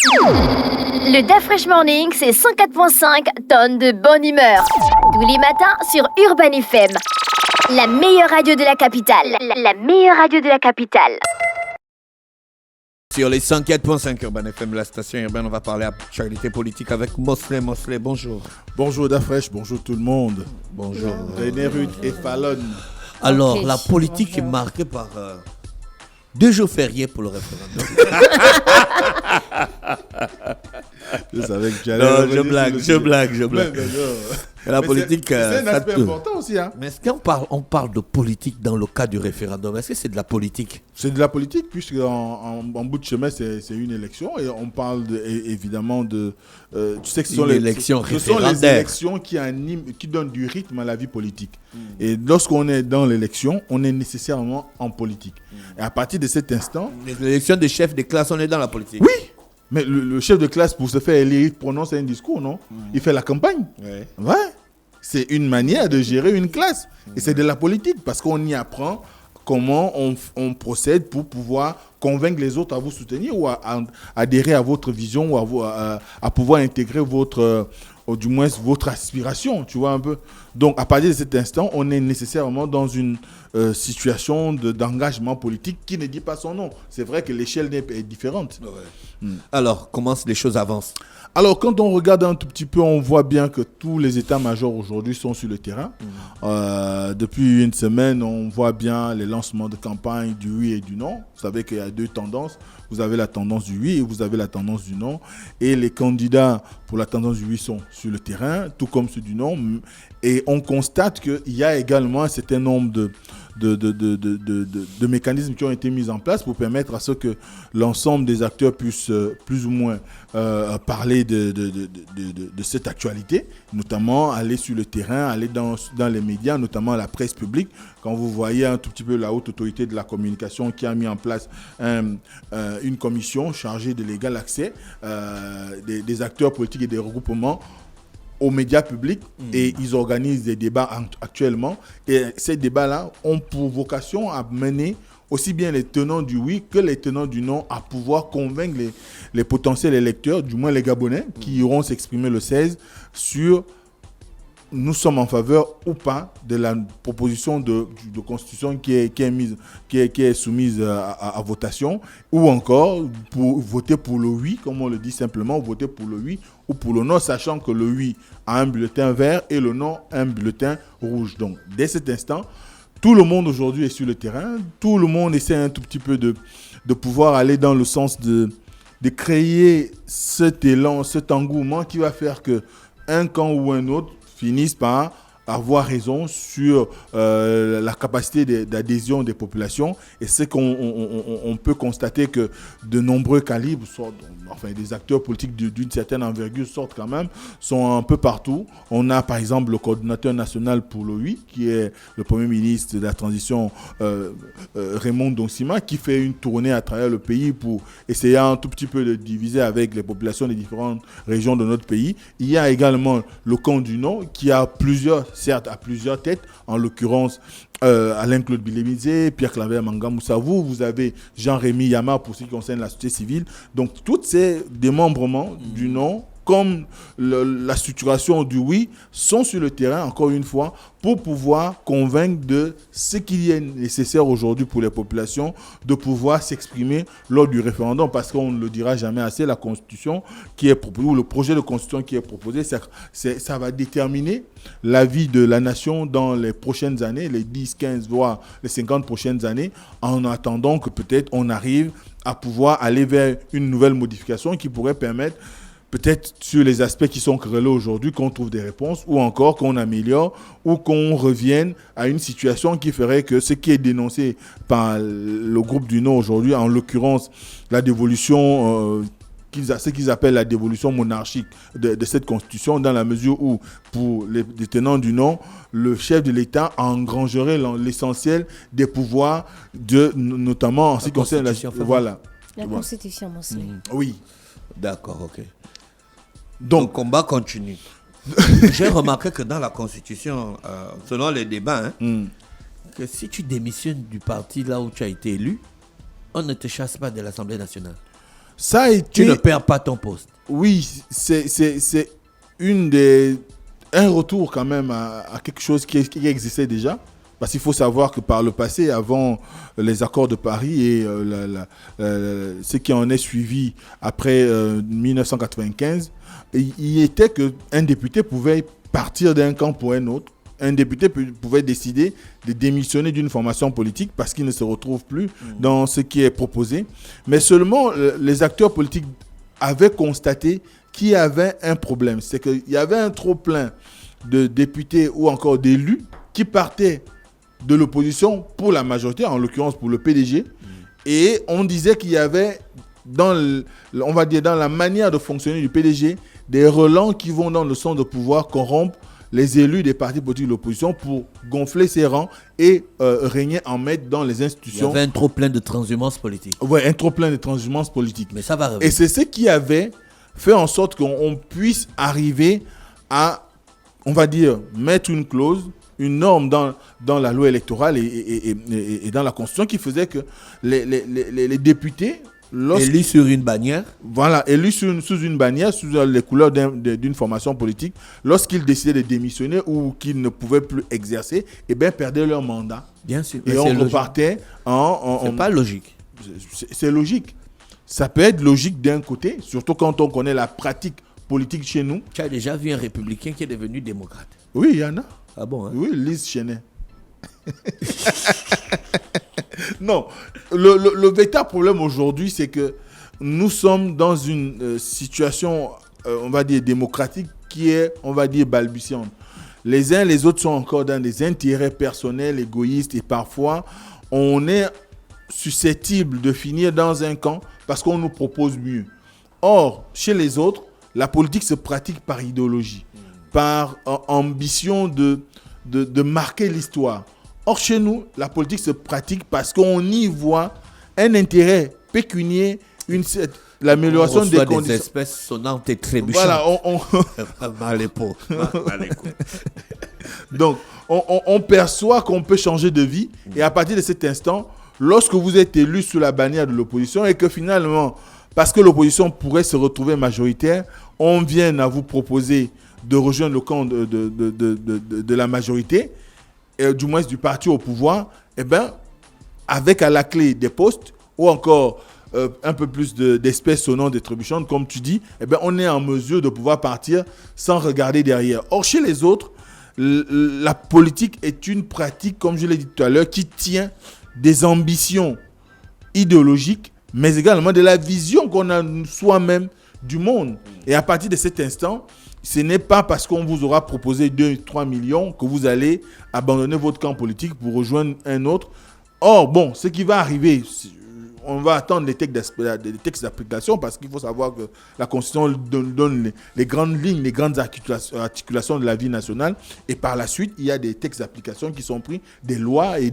Le DAF Fresh Morning, c'est 104.5 tonnes de bonne humeur. Tous les matins sur Urban FM. La meilleure radio de la capitale. La meilleure radio de la capitale. Sur les 104.5 Urban FM, la station urbaine, on va parler actualité politique avec Mosley. Mosley, bonjour. Bonjour Dafresh, bonjour tout le monde. Bonjour. René Ruth et Fallon. Alors, Ok, la politique bonjour. est marquée par 2 jours fériés pour le référendum. Je savais que tu allais Non, revenir je sur blague, le je sujet. blague, je Ouais, blague. mais non. La Mais politique, c'est un ça aspect peut. important aussi. Hein. Mais est-ce qu'on parle de politique dans le cas du référendum? Est-ce que c'est de la politique? C'est de la politique, puisque en bout de chemin, c'est une élection. Et on parle évidemment de. Tu sais que ce sont Une élection ce sont les référendaire. élections qui donnent du rythme à la vie politique. Et lorsqu'on est dans l'élection, on est nécessairement en politique. Et à partir de cet instant. L'élection des chefs de classe, on est dans la politique. Oui! Mais le chef de classe, pour se faire élire, il prononce un discours, non? Il fait la campagne. Ouais. Ouais. C'est une manière de gérer une classe. Et c'est de la politique, parce qu'on y apprend comment on procède pour pouvoir convaincre les autres à vous soutenir ou à adhérer à votre vision ou à pouvoir intégrer ou du moins votre aspiration, tu vois un peu. Donc, à partir de cet instant, on est nécessairement dans une situation d'engagement politique qui ne dit pas son nom. C'est vrai que l'échelle est différente. Ouais. Alors, comment les choses avancent? Alors, quand on regarde un tout petit peu, on voit bien que tous les états-majors aujourd'hui sont sur le terrain. Depuis une semaine, on voit bien les lancements de campagne du oui et du non. Vous savez qu'il y a 2 tendances. Vous avez la tendance du oui et vous avez la tendance du non. Et les candidats pour la tendance du oui sont sur le terrain, tout comme ceux du non. Et on constate qu'il y a également un certain nombre de mécanismes qui ont été mis en place pour permettre à ce que l'ensemble des acteurs puissent plus ou moins parler de cette actualité, notamment aller sur le terrain, aller dans les médias, notamment la presse publique. Quand vous voyez un tout petit peu la haute autorité de la communication qui a mis en place une commission chargée de l'égal accès des acteurs politiques et des regroupements aux médias publics et ils organisent des débats actuellement. Et ces débats-là ont pour vocation à mener aussi bien les tenants du oui que les tenants du non à pouvoir convaincre les potentiels électeurs, du moins les Gabonais, qui iront s'exprimer le 16 sur nous sommes en faveur ou pas de la proposition de constitution qui est soumise à votation, ou encore pour voter pour le oui, comme on le dit simplement, voter pour le oui ou pour le non, sachant que le oui a un bulletin vert et le non un bulletin rouge. Donc, dès cet instant, tout le monde aujourd'hui est sur le terrain, tout le monde essaie un tout petit peu de pouvoir aller dans le sens de créer cet élan, cet engouement qui va faire que un camp ou un autre finissent par avoir raison sur la capacité d'adhésion des populations. Et c'est qu'on peut constater que de nombreux calibres, des acteurs politiques d'une certaine envergure sortent quand même, sont un peu partout. On a par exemple le coordinateur national pour le oui, qui est le Premier ministre de la transition, Raymond Donsima, qui fait une tournée à travers le pays pour essayer un tout petit peu de diviser avec les populations des différentes régions de notre pays. Il y a également le camp du non, qui a certes à plusieurs têtes, en l'occurrence Alain-Claude Bilémizé, Pierre-Claver Manga Moussavou, vous avez Jean-Rémy Yama pour ce qui concerne la société civile. Donc, tous ces démembrements du non, comme la structuration du oui, sont sur le terrain, encore une fois, pour pouvoir convaincre de ce qu'il est nécessaire aujourd'hui pour les populations de pouvoir s'exprimer lors du référendum, parce qu'on ne le dira jamais assez, la constitution qui est proposée, ou le projet de constitution qui est proposé, ça va déterminer la vie de la nation dans les prochaines années, les 10, 15, voire les 50 prochaines années, en attendant que peut-être on arrive à pouvoir aller vers une nouvelle modification qui pourrait permettre peut-être sur les aspects qui sont créés aujourd'hui, qu'on trouve des réponses, ou encore qu'on améliore, ou qu'on revienne à une situation qui ferait que ce qui est dénoncé par le groupe du non aujourd'hui, en l'occurrence la dévolution, ce qu'ils appellent la dévolution monarchique de cette constitution, dans la mesure où, pour les tenants du non, le chef de l'État engrangerait l'essentiel des pouvoirs, notamment en ce qui concerne la... Voilà. La Constitution, Mosley. Oui. D'accord, ok. Donc, le combat continue. J'ai remarqué que dans la Constitution, selon les débats, que si tu démissionnes du parti là où tu as été élu, on ne te chasse pas de l'Assemblée nationale. Ça a été... Tu ne perds pas ton poste. Oui, c'est un retour quand même à quelque chose qui existait déjà. Parce qu'il faut savoir que par le passé, avant les accords de Paris et ce qui en est suivi après 1995, il était qu'un député pouvait partir d'un camp pour un autre. Un député pouvait décider de démissionner d'une formation politique parce qu'il ne se retrouve plus dans ce qui est proposé. Mais seulement, les acteurs politiques avaient constaté qu'il y avait un problème. C'est qu'il y avait un trop-plein de députés ou encore d'élus qui partaient de l'opposition pour la majorité, en l'occurrence pour le PDG. Et on disait qu'il y avait, on va dire, dans la manière de fonctionner du PDG, des relents qui vont dans le sens de pouvoir corrompre les élus des partis politiques de l'opposition pour gonfler ses rangs et régner en maître dans les institutions. Il y avait un trop plein de transhumance politique. Oui, un trop plein de transhumance politique. Mais ça va revenir. Et c'est ce qui avait fait en sorte qu'on puisse arriver à, on va dire, mettre une clause, une norme dans la loi électorale et dans la Constitution qui faisait que les députés... Élus sur une bannière. Voilà, élus sous une bannière, sous les couleurs d'une formation politique, lorsqu'ils décidaient de démissionner ou qu'ils ne pouvaient plus exercer, eh bien, perdaient leur mandat. Bien sûr. Et on repartait C'est pas logique. C'est logique. Ça peut être logique d'un côté, surtout quand on connaît la pratique politique chez nous. Tu as déjà vu un républicain qui est devenu démocrate? Oui, il y en a. Ah bon, hein? Oui, Lise Chenet. Non, le véritable problème aujourd'hui, c'est que nous sommes dans une situation, on va dire, démocratique qui est, on va dire, balbutiante. Les uns les autres sont encore dans des intérêts personnels, égoïstes, et parfois, on est susceptible de finir dans un camp parce qu'on nous propose mieux. Or, chez les autres, la politique se pratique par idéologie, par ambition de marquer l'histoire. Or, chez nous, la politique se pratique parce qu'on y voit un intérêt pécunier, l'amélioration des conditions. Des espèces sonnantes et trébuchantes. Voilà, Donc, on perçoit qu'on peut changer de vie. Et à partir de cet instant, lorsque vous êtes élu sous la bannière de l'opposition et que finalement, parce que l'opposition pourrait se retrouver majoritaire, on vient à vous proposer de rejoindre le camp de la majorité, du moins du parti au pouvoir, eh bien, avec à la clé des postes ou encore un peu plus d'espèces sonnantes et trébuchantes, comme tu dis, eh bien, on est en mesure de pouvoir partir sans regarder derrière. Or, chez les autres, la politique est une pratique, comme je l'ai dit tout à l'heure, qui tient des ambitions idéologiques, mais également de la vision qu'on a soi-même du monde. Et à partir de cet instant, ce n'est pas parce qu'on vous aura proposé 2-3 millions que vous allez abandonner votre camp politique pour rejoindre un autre. Or, bon, ce qui va arriver, on va attendre les textes d'application parce qu'il faut savoir que la Constitution donne les grandes lignes, les grandes articulations de la vie nationale. Et par la suite, il y a des textes d'application qui sont pris, des lois et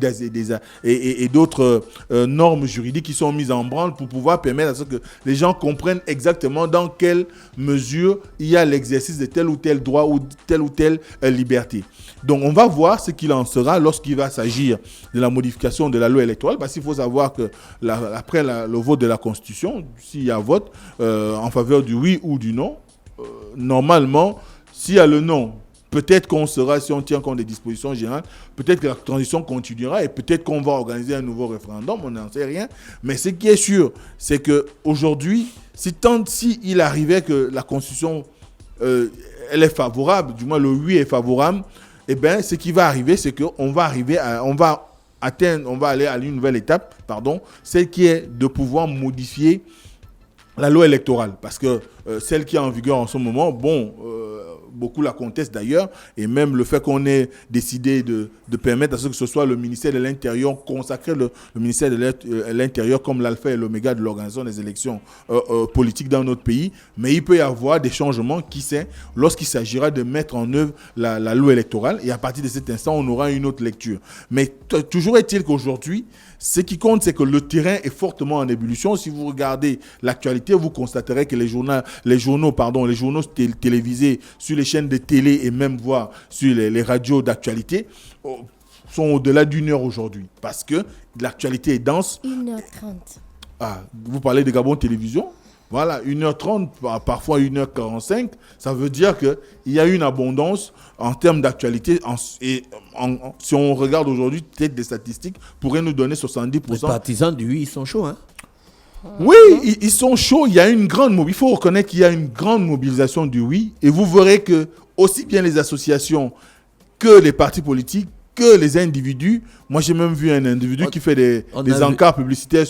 d'autres normes juridiques qui sont mises en branle pour pouvoir permettre à ce que les gens comprennent exactement dans quelle mesure il y a l'exercice de tel ou tel droit ou telle liberté. Donc, on va voir ce qu'il en sera lorsqu'il va s'agir de la modification de la loi électorale parce qu'il faut savoir que après le vote de la Constitution, s'il y a vote en faveur du oui ou du non, normalement, s'il y a le non, peut-être qu'on sera, si on tient compte des dispositions générales, peut-être que la transition continuera et peut-être qu'on va organiser un nouveau référendum, on n'en sait rien. Mais ce qui est sûr, c'est qu'aujourd'hui, si il arrivait que la Constitution elle est favorable, du moins le oui est favorable, eh bien, ce qui va arriver, c'est qu'on va aller à une nouvelle étape, celle qui est de pouvoir modifier la loi électorale. Parce que celle qui est en vigueur en ce moment, beaucoup la contestent d'ailleurs, et même le fait qu'on ait décidé de permettre à ce que ce soit le ministère de l'Intérieur, consacrer le ministère de l'Intérieur comme l'alpha et l'oméga de l'organisation des élections politiques dans notre pays, mais il peut y avoir des changements, qui sait, lorsqu'il s'agira de mettre en œuvre la loi électorale, et à partir de cet instant, on aura une autre lecture. Mais toujours est-il qu'aujourd'hui, ce qui compte, c'est que le terrain est fortement en ébullition. Si vous regardez l'actualité, vous constaterez que les journaux télévisés sur les chaînes de télé et même voire sur les radios d'actualité sont au-delà d'1 heure aujourd'hui. Parce que l'actualité est dense. 1h30. Ah, vous parlez de Gabon Télévision ? Voilà, 1h30, parfois 1h45, ça veut dire qu'il y a une abondance en termes d'actualité. Si on regarde aujourd'hui, peut-être des statistiques pourraient nous donner 70%. Les partisans du oui, ils sont chauds, hein? Oui, ils sont chauds. Il y a une grande il faut reconnaître qu'il y a une grande mobilisation du oui. Et vous verrez que aussi bien les associations que les partis politiques, que les individus. Moi, j'ai même vu un individu qui fait des encarts publicitaires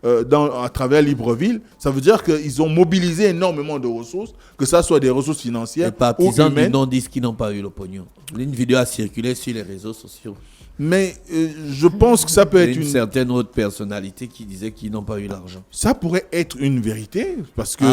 à travers Libreville. Ça veut dire qu'ils ont mobilisé énormément de ressources, que ce soit des ressources financières ou humaines. Les partisans du non disent qu'ils n'ont pas eu le pognon. Une vidéo a circulé sur les réseaux sociaux. Mais je pense que ça peut être une certaine autre personnalité qui disait qu'ils n'ont pas eu l'argent. Ça pourrait être une vérité, parce que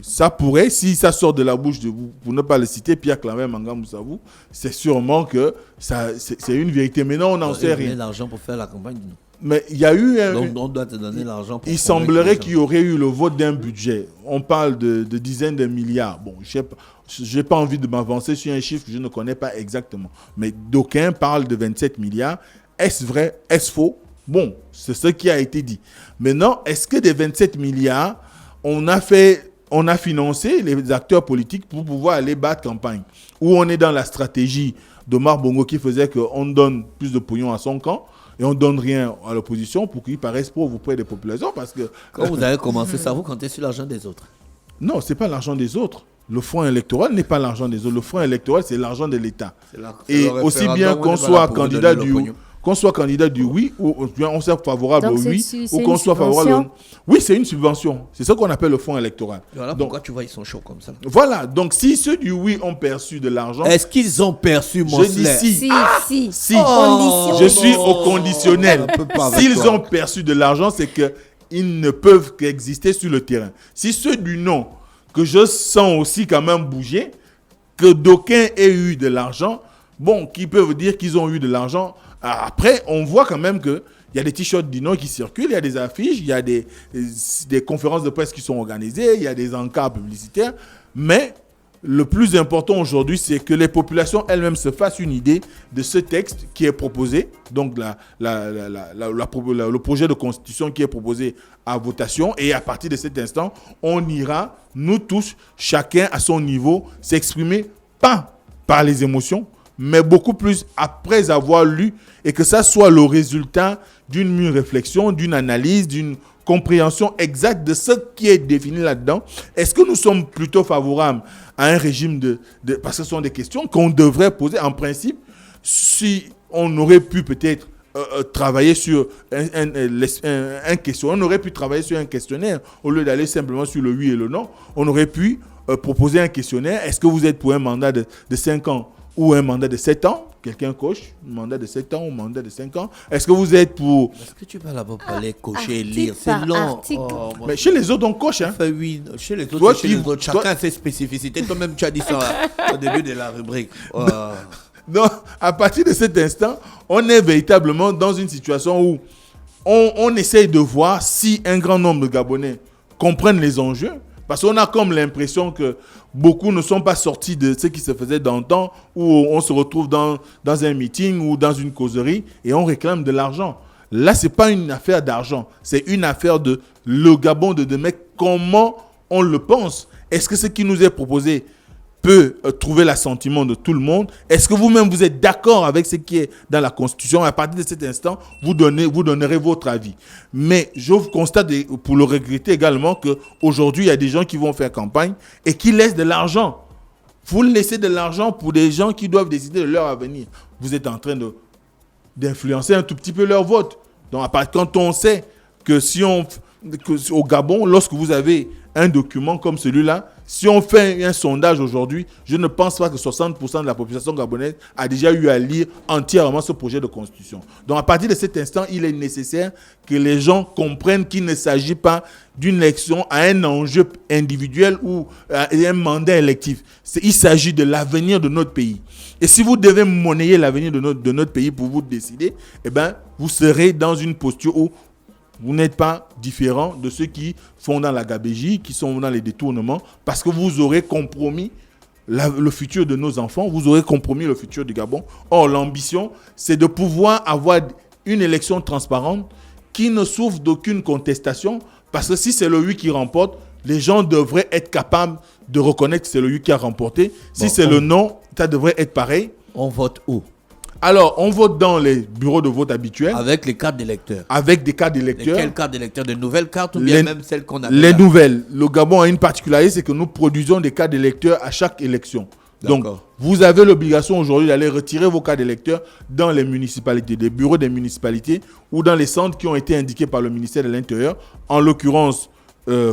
ça pourrait, si ça sort de la bouche de vous, pour ne pas le citer, Pierre Claver Manga Moussavou, c'est sûrement que c'est une vérité. Mais non, on n'en sait rien. L'argent pour faire la campagne. Mais il y a eu donc on doit te donner l'argent. Il semblerait qu'il y aurait eu le vote d'un budget. On parle de dizaines de milliards. Bon, je n'ai pas envie de m'avancer sur un chiffre que je ne connais pas exactement. Mais d'aucuns parlent de 27 milliards. Est-ce vrai? Est-ce faux? Bon, c'est ce qui a été dit. Maintenant, est-ce que des 27 milliards, on a financé les acteurs politiques pour pouvoir aller battre campagne? Ou on est dans la stratégie d'Omar Bongo qui faisait qu'on donne plus de pognon à son camp et on ne donne rien à l'opposition pour qu'ils paraissent pauvres auprès des populations parce que... Quand vous avez commencé ça, vous comptez sur l'argent des autres? Non, ce n'est pas l'argent des autres. Le fonds électoral n'est pas l'argent des autres. Le fonds électoral, c'est l'argent de l'État. Et aussi bien qu'on soit candidat du oui, ou on soit favorable au oui, ou qu'on soit favorable au... Oui, c'est une subvention. C'est ce qu'on appelle le fonds électoral. Voilà pourquoi tu vois, ils sont chauds comme ça. Voilà. Donc, si ceux du oui ont perçu de l'argent... Est-ce qu'ils ont perçu, mon frère? Si. Oh, je suis au conditionnel. S'ils ont perçu de l'argent, c'est qu'ils ne peuvent qu'exister sur le terrain. Si ceux du non, que je sens aussi quand même bouger, que d'aucuns aient eu de l'argent, bon, qui peuvent dire qu'ils ont eu de l'argent. Après, on voit quand même qu'il y a des t-shirts du non qui circulent, il y a des affiches, il y a des conférences de presse qui sont organisées, il y a des encarts publicitaires, mais le plus important aujourd'hui, c'est que les populations elles-mêmes se fassent une idée de ce texte qui est proposé, donc le projet de constitution qui est proposé à votation. Et à partir de cet instant, on ira, nous tous, chacun à son niveau, s'exprimer pas par les émotions, mais beaucoup plus après avoir lu et que ça soit le résultat d'une mûre réflexion, d'une analyse, d'une compréhension exacte de ce qui est défini là-dedans. Est-ce que nous sommes plutôt favorables à un régime parce que ce sont des questions qu'on devrait poser en principe. Si on aurait pu peut-être travailler sur un questionnaire, on aurait pu travailler sur un questionnaire au lieu d'aller simplement sur le oui et le non. On aurait pu proposer un questionnaire. Est-ce que vous êtes pour un mandat de 5 ans ou un mandat de 7 ans? Quelqu'un coche un mandat de 7 ans ou un mandat de 5 ans. Est-ce que vous êtes pour... Est-ce que tu vas là-bas pour aller cocher et lire? C'est long. Mais chez les autres, on coche. Hein. Enfin, oui, chez les autres, chacun a ses spécificités. Toi-même, tu as dit ça au début de la rubrique. Donc, à partir de cet instant, on est véritablement dans une situation où on essaye de voir si un grand nombre de Gabonais comprennent les enjeux. Parce qu'on a comme l'impression que beaucoup ne sont pas sortis de ce qui se faisait dans le temps, où on se retrouve dans un meeting ou dans une causerie et on réclame de l'argent. Là, ce n'est pas une affaire d'argent, c'est une affaire de le Gabon de demain. Comment on le pense? Est-ce que ce qui nous est proposé peut trouver l'assentiment de tout le monde? Est-ce que vous-même, vous êtes d'accord avec ce qui est dans la Constitution? À partir de cet instant, vous donnerez votre avis. Mais je constate, pour le regretter également, qu'aujourd'hui, il y a des gens qui vont faire campagne et qui laissent de l'argent. Vous laissez de l'argent pour des gens qui doivent décider de leur avenir. Vous êtes en train d'influencer un tout petit peu leur vote. Donc, quand on sait que au Gabon, lorsque vous avez un document comme celui-là, si on fait un sondage aujourd'hui, je ne pense pas que 60% de la population gabonaise a déjà eu à lire entièrement ce projet de constitution. Donc à partir de cet instant, il est nécessaire que les gens comprennent qu'il ne s'agit pas d'une élection à un enjeu individuel ou à un mandat électif. Il s'agit de l'avenir de notre pays. Et si vous devez monnayer l'avenir de notre pays pour vous décider, eh ben, vous serez dans une posture où vous n'êtes pas différent de ceux qui font dans la gabégie, qui sont dans les détournements, parce que vous aurez compromis le futur de nos enfants, vous aurez compromis le futur du Gabon. Or, l'ambition, c'est de pouvoir avoir une élection transparente qui ne souffre d'aucune contestation, parce que si c'est le oui qui remporte, les gens devraient être capables de reconnaître que c'est le oui qui a remporté. Si Bon, c'est le non, ça devrait être pareil. On vote où? Alors, on vote dans les bureaux de vote habituels. Avec les cartes d'électeurs. Avec des cartes d'électeurs. Quelles cartes d'électeurs? De nouvelles cartes ou bien même celles qu'on a? Les nouvelles. Le Gabon a une particularité, c'est que nous produisons des cartes d'électeurs à chaque élection. Donc, vous avez l'obligation aujourd'hui d'aller retirer vos cartes d'électeurs dans les municipalités, des bureaux des municipalités ou dans les centres qui ont été indiqués par le ministère de l'Intérieur. En l'occurrence,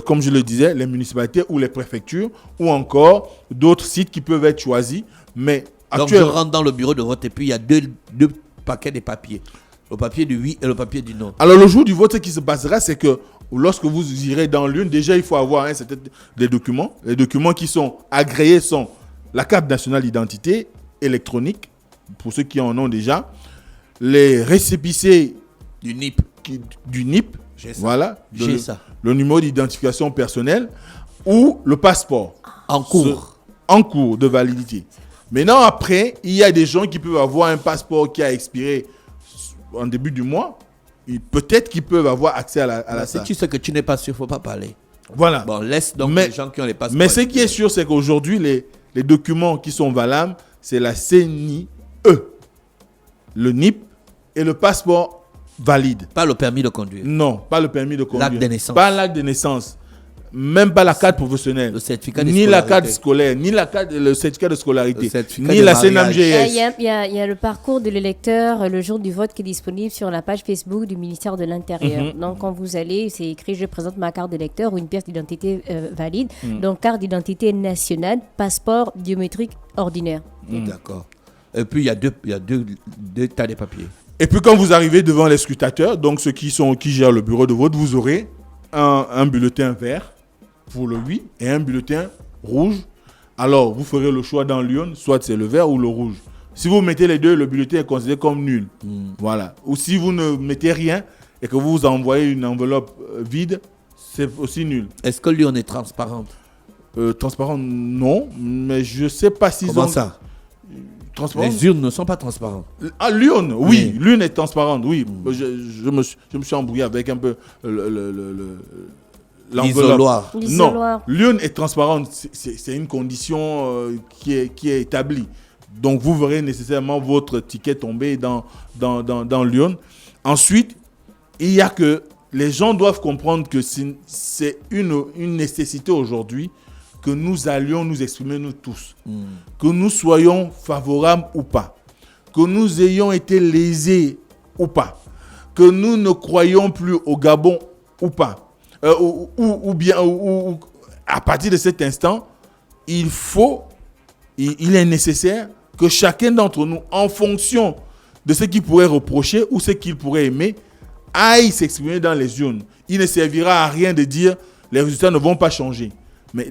comme je le disais, les municipalités ou les préfectures ou encore d'autres sites qui peuvent être choisis. Mais donc, je rentre dans le bureau de vote et puis il y a deux paquets de papiers. Le papier du oui et le papier du non. Alors, le jour du vote, ce qui se passera, c'est que lorsque vous irez dans l'une, déjà, il faut avoir des documents. Les documents qui sont agréés sont la carte nationale d'identité électronique, pour ceux qui en ont déjà, les récépissés du NIP. Voilà, J'ai ça. Le numéro d'identification personnelle ou le passeport. En cours. En cours de validité. Maintenant, après, il y a des gens qui peuvent avoir un passeport qui a expiré en début du mois. Peut-être qu'ils peuvent avoir accès à la Si tu sais que tu n'es pas sûr, il ne faut pas parler. Voilà. Bon, laisse donc les gens qui ont les passeports. Mais ce qui est sûr, c'est qu'aujourd'hui, les documents qui sont valables, c'est la CNIE, le NIP et le passeport valide. Pas le permis de conduire. Non, pas le permis de conduire. L'acte de naissance. Pas l'acte de naissance. Même pas la carte professionnelle. Le certificat de ni scolarité. La carte scolaire, ni le certificat de scolarité, certificat ni de la mariage. CNMGS. Il y a le parcours de l'électeur le jour du vote qui est disponible sur la page Facebook du ministère de l'Intérieur. Donc, quand vous allez, c'est écrit « Je présente ma carte d'électeur » ou une pièce d'identité valide. Donc, carte d'identité nationale, passeport biométrique ordinaire. D'accord. Et puis, il y a deux tas de papiers. Et puis, quand vous arrivez devant les scrutateurs, donc ceux qui gèrent le bureau de vote, vous aurez un bulletin vert pour le oui et un bulletin rouge. Alors, vous ferez le choix dans l'urne, soit c'est le vert ou le rouge. Si vous mettez les deux, le bulletin est considéré comme nul. Voilà. Ou si vous ne mettez rien et que vous envoyez une enveloppe vide, c'est aussi nul. Est-ce que l'urne est transparente? Transparent, non. Mais je ne sais pas s'ils ont... Comment ça? Transparent. Les urnes ne sont pas transparentes. Ah, l'urne, oui. L'urne est transparente, oui. Je me suis embrouillé avec un peu l'isoloir. Non, l'urne est transparente. C'est une condition qui est établie. Donc, vous verrez nécessairement votre ticket tomber dans l'urne. Ensuite, il y a que les gens doivent comprendre que c'est une nécessité aujourd'hui que nous allions nous exprimer nous tous. Que nous soyons favorables ou pas. Que nous ayons été lésés ou pas. Que nous ne croyons plus au Gabon ou pas. Ou bien, à partir de cet instant, il est nécessaire que chacun d'entre nous, en fonction de ce qu'il pourrait reprocher ou ce qu'il pourrait aimer, aille s'exprimer dans les urnes. Il ne servira à rien de dire les résultats ne vont pas changer. Mais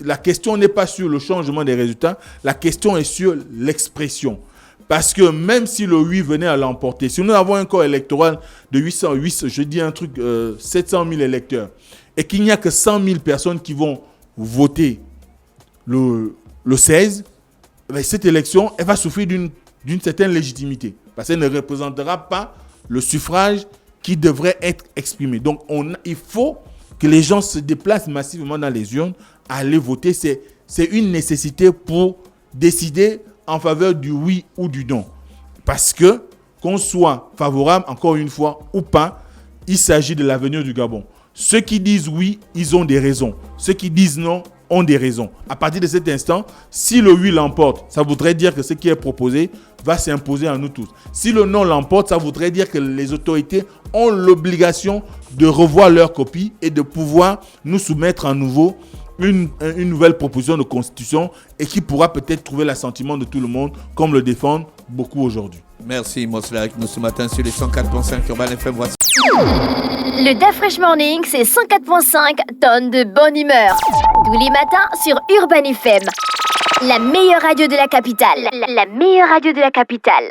la question n'est pas sur le changement des résultats, la question est sur l'expression. Parce que même si le oui venait à l'emporter, si nous avons un corps électoral de 700 000 électeurs, et qu'il n'y a que 100 000 personnes qui vont voter le 16, cette élection, elle va souffrir d'une certaine légitimité. Parce qu'elle ne représentera pas le suffrage qui devrait être exprimé. Donc, il faut que les gens se déplacent massivement dans les urnes, aller voter. C'est une nécessité pour décider en faveur du oui ou du non. Parce que, qu'on soit favorable, encore une fois, ou pas, il s'agit de l'avenir du Gabon. Ceux qui disent oui, ils ont des raisons. Ceux qui disent non ont des raisons. À partir de cet instant, si le oui l'emporte, ça voudrait dire que ce qui est proposé va s'imposer à nous tous. Si le non l'emporte, ça voudrait dire que les autorités ont l'obligation de revoir leur copie et de pouvoir nous soumettre à nouveau une nouvelle proposition de constitution et qui pourra peut-être trouver l'assentiment de tout le monde, comme le défendent beaucoup aujourd'hui. Merci, Mosla, avec nous ce matin sur les 104.5 Urban FM. Voici. Le DAF Fresh Morning, c'est 104.5 tonnes de bonne humeur. Tous les matins sur Urban FM. La meilleure radio de la capitale. La meilleure radio de la capitale.